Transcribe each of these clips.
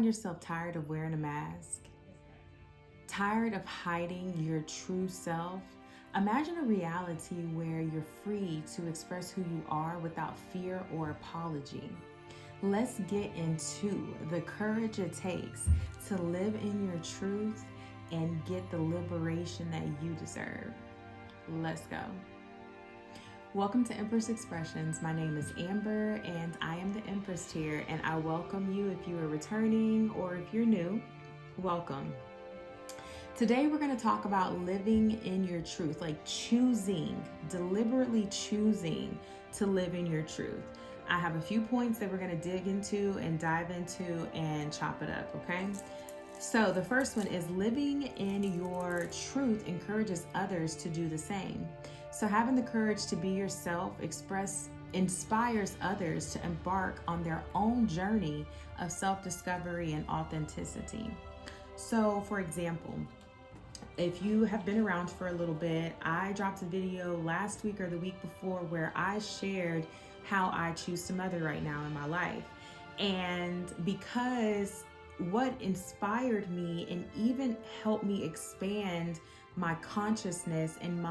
yourself tired of wearing a mask? Tired of hiding your true self? Imagine a reality where you're free to express who you are without fear or apology. Let's get into the courage it takes to live in your truth and get the liberation that you deserve. Let's go. Welcome to Empress Expressions. My name is Amber and I am the Empress here, and I welcome you if you are returning or if you're new. Welcome. Today we're going to talk about living in your truth, like deliberately choosing to live in your truth. I have a few points that we're going to dig into and dive into and chop it up, okay? So the first one is living in your truth encourages others to do the same. So having the courage to be yourself inspires others to embark on their own journey of self-discovery and authenticity. So for example, if you have been around for a little bit, I dropped a video last week or the week before where I shared how I choose to mother right now in my life. And because what inspired me and even helped me expand my consciousness and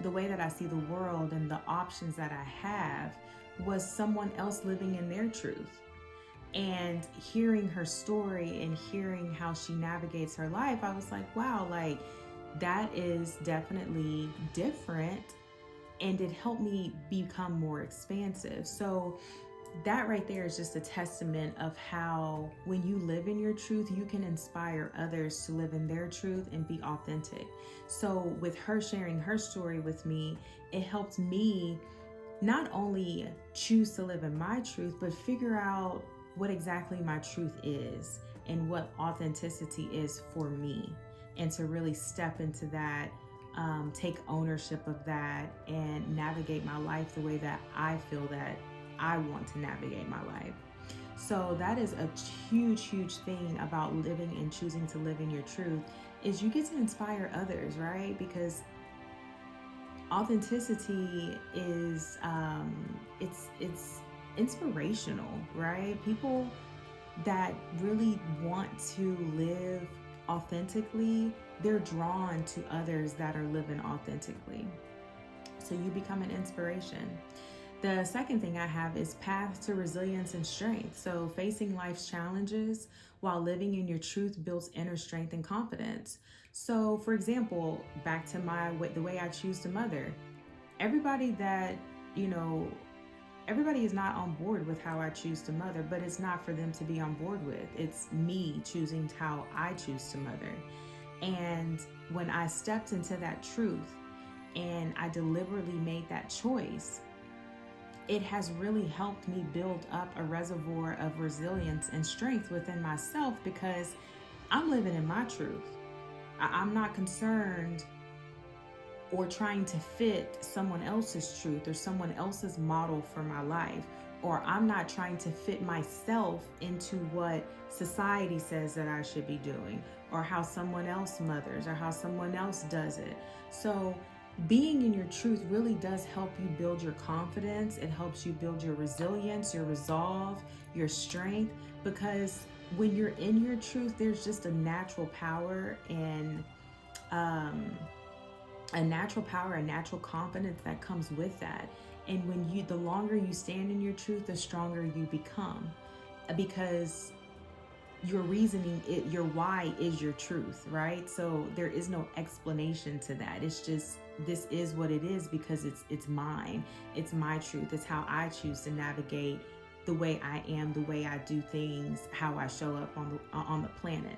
the way that I see the world and the options that I have was someone else living in their truth. And hearing her story and hearing how she navigates her life, I was like, wow, like that is definitely different. And it helped me become more expansive. So that right there is just a testament of how when you live in your truth, you can inspire others to live in their truth and be authentic. So with her sharing her story with me, it helped me not only choose to live in my truth, but figure out what exactly my truth is and what authenticity is for me, and to really step into that, take ownership of that, and navigate my life the way that I feel that I want to navigate my life. So that is a huge thing about living and choosing to live in your truth, is you get to inspire others, right? Because authenticity is it's inspirational, right? People that really want to live authentically, they're drawn to others that are living authentically. So you become an inspiration. The second thing I have is path to resilience and strength. So facing life's challenges while living in your truth builds inner strength and confidence. So for example, back to the way I choose to mother, everybody is not on board with how I choose to mother, but it's not for them to be on board with. It's me choosing how I choose to mother. And when I stepped into that truth and I deliberately made that choice, it has really helped me build up a reservoir of resilience and strength within myself, because I'm living in my truth. I'm not concerned or trying to fit someone else's truth or someone else's model for my life, or I'm not trying to fit myself into what society says that I should be doing, or how someone else mothers, or how someone else does it. So being in your truth really does help you build your confidence. It helps you build your resilience, your resolve, your strength, because when you're in your truth, there's just a natural power and a natural confidence that comes with that. And the longer you stand in your truth, the stronger you become, because your reasoning, your why is your truth, right? So there is no explanation to that. It's just, this is what it is because it's mine. It's my truth. It's how I choose to navigate the way I am, the way I do things, how I show up on the planet.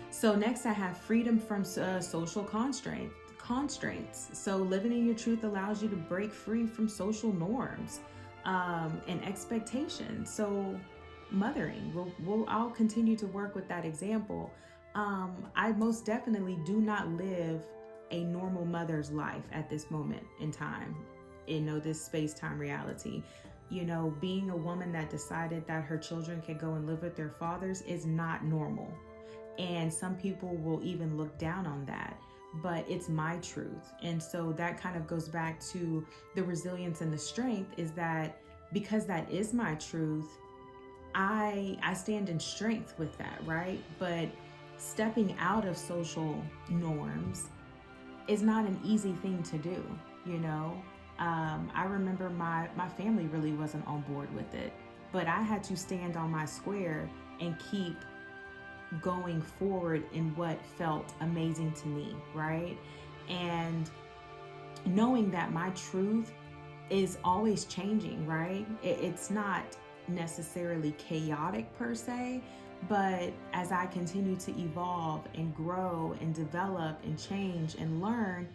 So next I have freedom from social constraints. So living in your truth allows you to break free from social norms and expectations. So mothering, I'll continue to work with that example. I most definitely do not live a normal mother's life at this moment in time, this space-time reality. Being a woman that decided that her children could go and live with their fathers is not normal. And some people will even look down on that, but it's my truth. And so that kind of goes back to the resilience and the strength, is that because that is my truth, I stand in strength with that, right? But stepping out of social norms is not an easy thing to do, you know? I remember my family really wasn't on board with it, but I had to stand on my square and keep going forward in what felt amazing to me, right? And knowing that my truth is always changing, right? It's not necessarily chaotic per se, but as I continue to evolve and grow and develop and change and learn,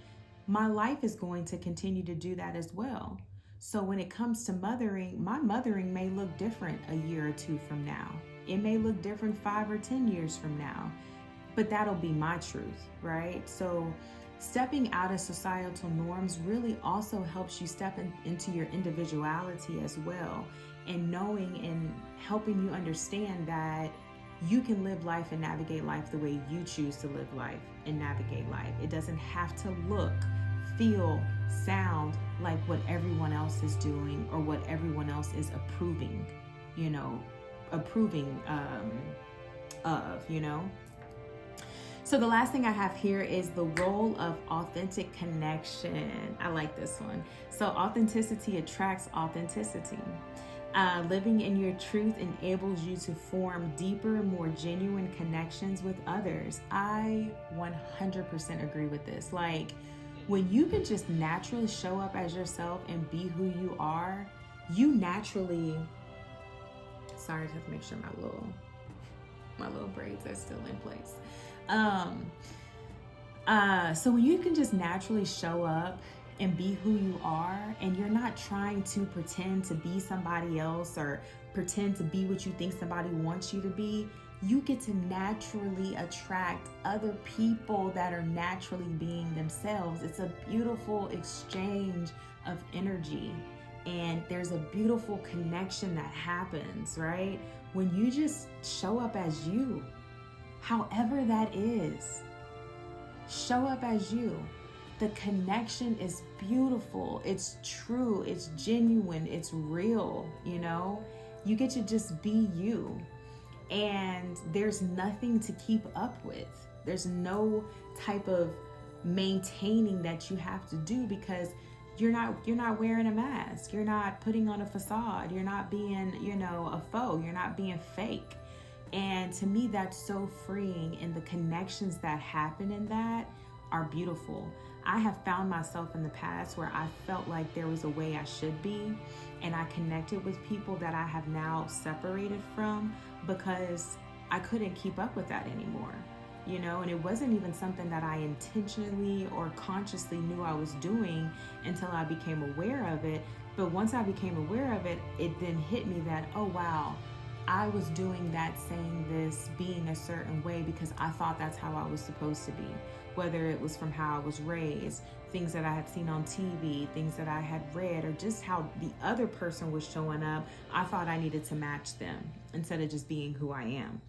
my life is going to continue to do that as well. So when it comes to mothering, my mothering may look different a year or two from now. It may look different 5 or 10 years from now, but that'll be my truth, right? So stepping out of societal norms really also helps you step into your individuality as well, and knowing and helping you understand that you can live life and navigate life the way you choose to live life and navigate life. It doesn't have to look, feel, sound like what everyone else is doing or what everyone else is approving, of. So the last thing I have here is the role of authentic connection. I like this one. So authenticity attracts authenticity. Living in your truth enables you to form deeper, more genuine connections with others. I 100% agree with this. Like, when you can just naturally show up as yourself and be who you are, you naturally, sorry, I just have to make sure my little braids are still in place. So when you can just naturally show up and be who you are, and you're not trying to pretend to be somebody else or pretend to be what you think somebody wants you to be, you get to naturally attract other people that are naturally being themselves. It's a beautiful exchange of energy, and there's a beautiful connection that happens, right? When you just show up as you, however that is, show up as you. The connection is beautiful. It's true. It's genuine. It's real. You get to just be you. And there's nothing to keep up with. There's no type of maintaining that you have to do, because you're not wearing a mask. You're not putting on a facade. You're not being, a faux. You're not being fake. And to me, that's so freeing. And the connections that happen in that are beautiful. I have found myself in the past where I felt like there was a way I should be, and I connected with people that I have now separated from because I couldn't keep up with that anymore, and it wasn't even something that I intentionally or consciously knew I was doing until I became aware of it. But once I became aware of it, it then hit me that, oh wow, I was doing that, saying this, being a certain way because I thought that's how I was supposed to be. Whether it was from how I was raised, things that I had seen on TV, things that I had read, or just how the other person was showing up, I thought I needed to match them instead of just being who I am.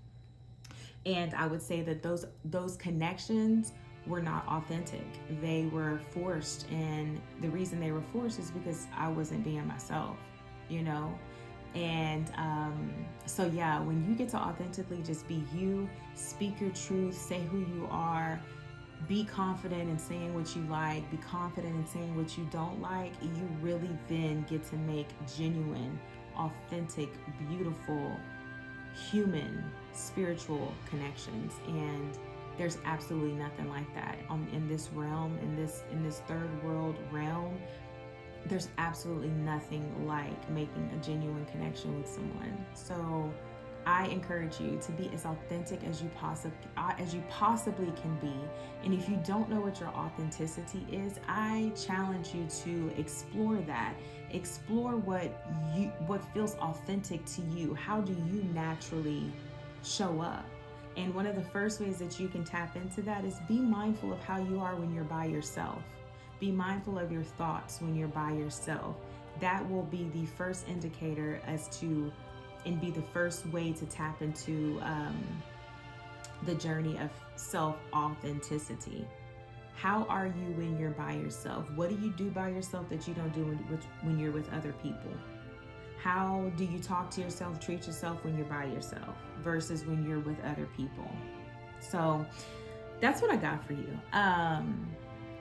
And I would say that those connections were not authentic. They were forced, and the reason they were forced is because I wasn't being myself, And so yeah, when you get to authentically just be you, speak your truth, say who you are, be confident in saying what you like, be confident in saying what you don't like, you really then get to make genuine, authentic, beautiful, human, spiritual connections. And there's absolutely nothing like that in this realm, in this third world realm. There's absolutely nothing like making a genuine connection with someone. So I encourage you to be as authentic as you possibly can be. And if you don't know what your authenticity is, I challenge you to explore that. Explore what feels authentic to you. How do you naturally show up? And one of the first ways that you can tap into that is be mindful of how you are when you're by yourself. Be mindful of your thoughts when you're by yourself. That will be the first indicator and be the first way to tap into the journey of self-authenticity. How are you when you're by yourself? What do you do by yourself that you don't do when you're with other people? How do you talk to yourself, treat yourself when you're by yourself versus when you're with other people? So that's what I got for you.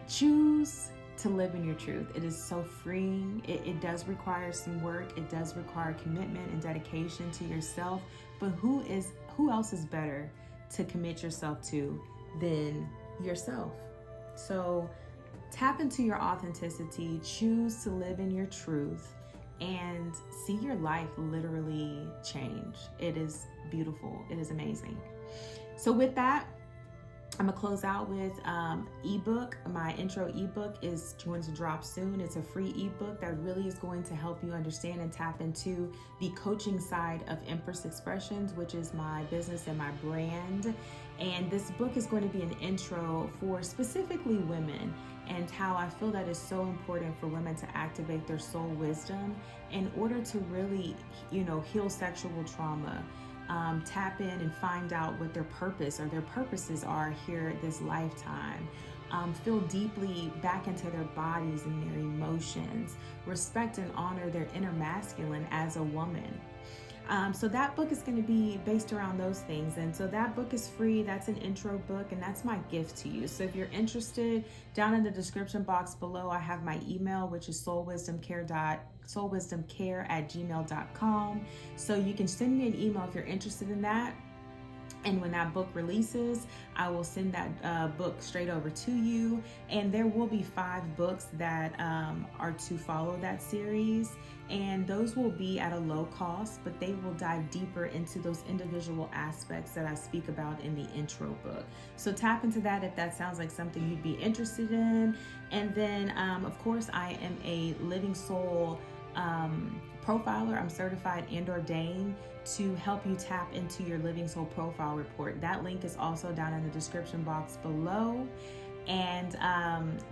Choose to live in your truth. It is so freeing. It does require some work. It does require commitment and dedication to yourself. But who else is better to commit yourself to than yourself? So tap into your authenticity, choose to live in your truth, and see your life literally change. It is beautiful. It is amazing. So with that, I'm gonna close out with ebook. My intro ebook is going to drop soon. It's a free ebook that really is going to help you understand and tap into the coaching side of Empress Expressions, which is my business and my brand. And this book is going to be an intro for specifically women, and how I feel that is so important for women to activate their soul wisdom in order to really, heal sexual trauma. Tap in and find out what their purpose or their purposes are here this lifetime. Feel deeply back into their bodies and their emotions. Respect and honor their inner masculine as a woman. So that book is going to be based around those things. And so that book is free. That's an intro book, and that's my gift to you. So if you're interested, down in the description box below, I have my email, which is soulwisdomcare@gmail.com. So you can send me an email if you're interested in that. And when that book releases, I will send that book straight over to you. And there will be 5 books that are to follow that series. And those will be at a low cost, but they will dive deeper into those individual aspects that I speak about in the intro book. So tap into that if that sounds like something you'd be interested in. And then, of course, I am a living soul profiler. I'm certified and ordained to help you tap into your living soul profile report. That link is also down in the description box below. And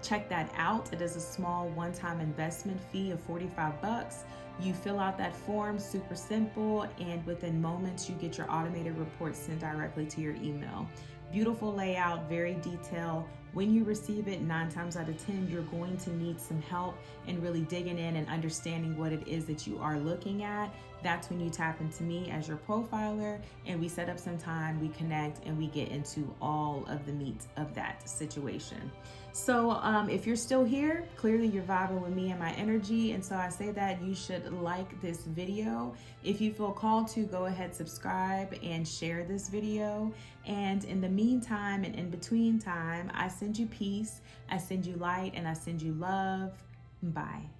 check that out. It is a small one-time investment fee of $45. You fill out that form, super simple, and within moments you get your automated report sent directly to your email. Beautiful layout, very detailed. When you receive it, 9 times out of 10, you're going to need some help in really digging in and understanding what it is that you are looking at. That's when you tap into me as your profiler, and we set up some time, we connect, and we get into all of the meat of that situation. So if you're still here, clearly you're vibing with me and my energy. And so I say that you should like this video. If you feel called to, go ahead, subscribe and share this video. And in the meantime and in between time, I send you peace, I send you light, and I send you love. Bye.